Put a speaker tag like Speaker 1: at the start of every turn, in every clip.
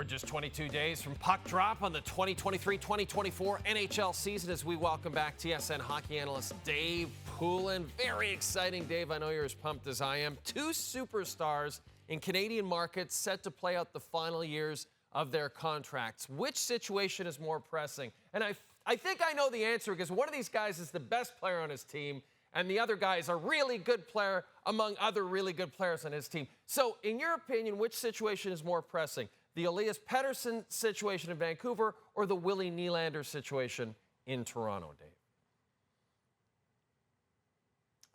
Speaker 1: We're just 22 days from puck drop on the 2023-2024 NHL season as we welcome back TSN hockey analyst Dave Poulin. Very exciting, Dave. I know you're as pumped as I am. Two superstars in Canadian markets set to play out the final years of their contracts. Which situation is more pressing? And I think I know the answer because one of these guys is the best player on his team, and the other guy is a really good player among other really good players on his team. So, in your opinion, which situation is more pressing? The Elias Pettersson situation in Vancouver or the Willie Nylander situation in Toronto, Dave?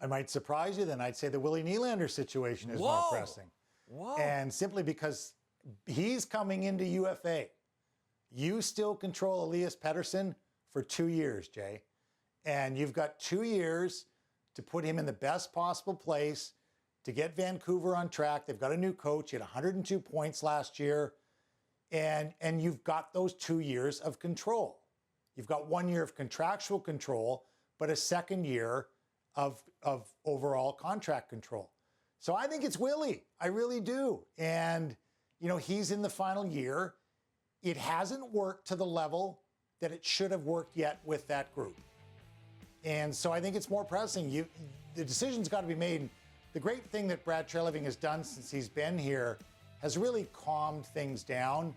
Speaker 2: I might surprise you then. I'd say the Willie Nylander situation is more pressing.
Speaker 1: Whoa.
Speaker 2: And simply because he's coming into UFA. You still control Elias Pettersson for 2 years, Jay. And you've got 2 years to put him in the best possible place to get Vancouver on track. They've got a new coach. He had 102 points last year. And you've got those 2 years of control. You've got 1 year of contractual control, but a second year of overall contract control. So I think it's Willie. I really do. And, you know, he's in the final year. It hasn't worked to the level that it should have worked yet with that group. And so I think it's more pressing. The decision's got to be made. The great thing that Brad Treliving has done since he's been here has really calmed things down.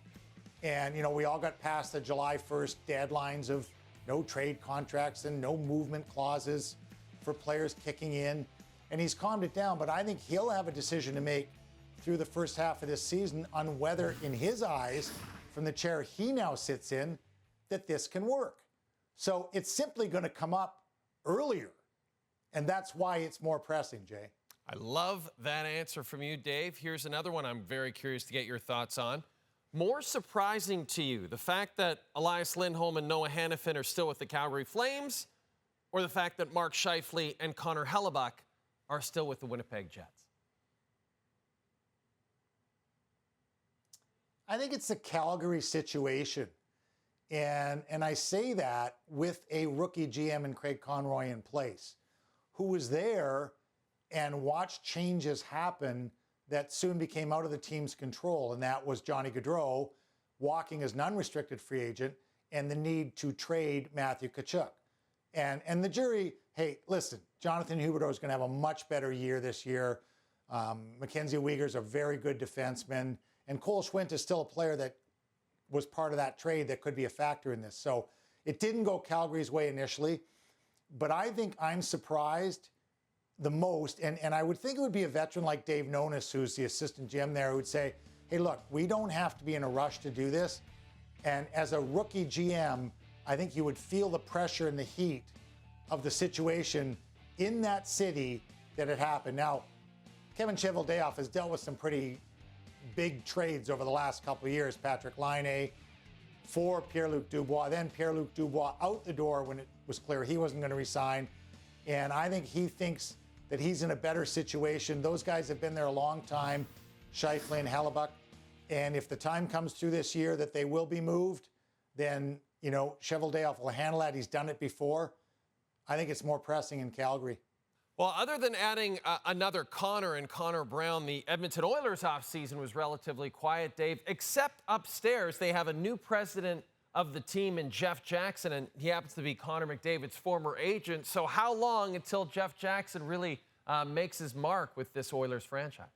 Speaker 2: And, you know, we all got past the July 1st deadlines of no trade contracts and no movement clauses for players kicking in. And he's calmed it down. But I think he'll have a decision to make through the first half of this season on whether, in his eyes, from the chair he now sits in, that this can work. So it's simply going to come up earlier. And that's why it's more pressing, Jay.
Speaker 1: I love that answer from you, Dave. Here's another one I'm very curious to get your thoughts on. More surprising to you, the fact that Elias Lindholm and Noah Hanifin are still with the Calgary Flames, or the fact that Mark Scheifele and Connor Hellebuyck are still with the Winnipeg Jets?
Speaker 2: I think it's the Calgary situation. And I say that with a rookie GM in Craig Conroy in place, who was there and watched changes happen that soon became out of the team's control. And that was Johnny Gaudreau walking as an unrestricted free agent and the need to trade Matthew Tkachuk. And the jury, hey, listen, Jonathan Huberdeau is going to have a much better year this year. Mackenzie Weegar's a very good defenseman. And Cole Schwindt is still a player that was part of that trade that could be a factor in this. So it didn't go Calgary's way initially. But I think I'm surprised the most, and I would think it would be a veteran like Dave Nonis, who's the assistant GM there, who would say, hey, look, we don't have to be in a rush to do this. And as a rookie GM, I think you would feel the pressure and the heat of the situation in that city that it happened. Now, Kevin Cheveldayoff has dealt with some pretty big trades over the last couple of years. Patrick Laine for Pierre-Luc Dubois, then Pierre-Luc Dubois out the door when it was clear he wasn't going to resign. And I think he thinks that he's in a better situation. Those guys have been there a long time, Scheifele and Hellebuyck. And if the time comes through this year that they will be moved, then, you know, Cheveldayoff will handle that. He's done it before. I think it's more pressing in Calgary.
Speaker 1: Well, other than adding another Connor and Connor Brown, the Edmonton Oilers offseason was relatively quiet, Dave, except upstairs they have a new president of the team in Jeff Jackson, and he happens to be Connor McDavid's former agent. So how long until Jeff Jackson really makes his mark with this Oilers franchise?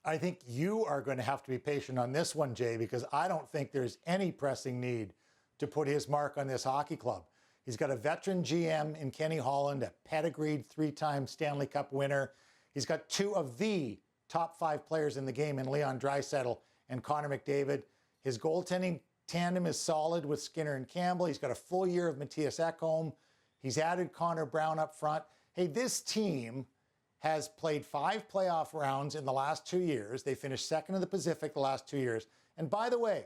Speaker 2: I think you are going to have to be patient on this one, Jay, because I don't think there's any pressing need to put his mark on this hockey club. He's got a veteran GM in Kenny Holland, a pedigreed 3-time Stanley Cup winner. He's got two of the top 5 players in the game in Leon Draisaitl and Connor McDavid. His goaltending tandem is solid with Skinner and Campbell. He's got a full year of Matthias Ekholm. He's added Connor Brown up front. Hey, this team has played 5 playoff rounds in the last 2 years. They finished second in the Pacific the last 2 years. And by the way,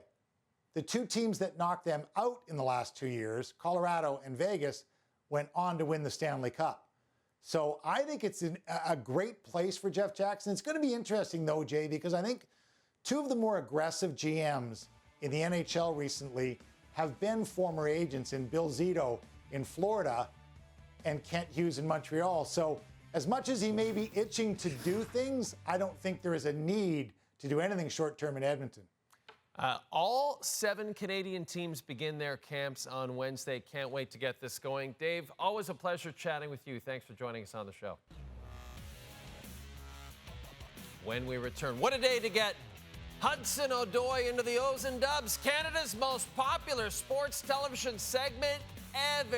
Speaker 2: the 2 teams that knocked them out in the last 2 years, Colorado and Vegas, went on to win the Stanley Cup. So I think it's a great place for Jeff Jackson. It's going to be interesting, though, Jay, because I think 2 of the more aggressive GMs in the NHL recently have been former agents in Bill Zito in Florida and Kent Hughes in Montreal. So as much as he may be itching to do things, I don't think there is a need to do anything short-term in Edmonton.
Speaker 1: All 7 Canadian teams begin their camps on Wednesday. Can't wait to get this going. Dave, always a pleasure chatting with you. Thanks for joining us on the show. When we return, what a day to get Hudson Odoi into the O's and Dubs, Canada's most popular sports television segment ever.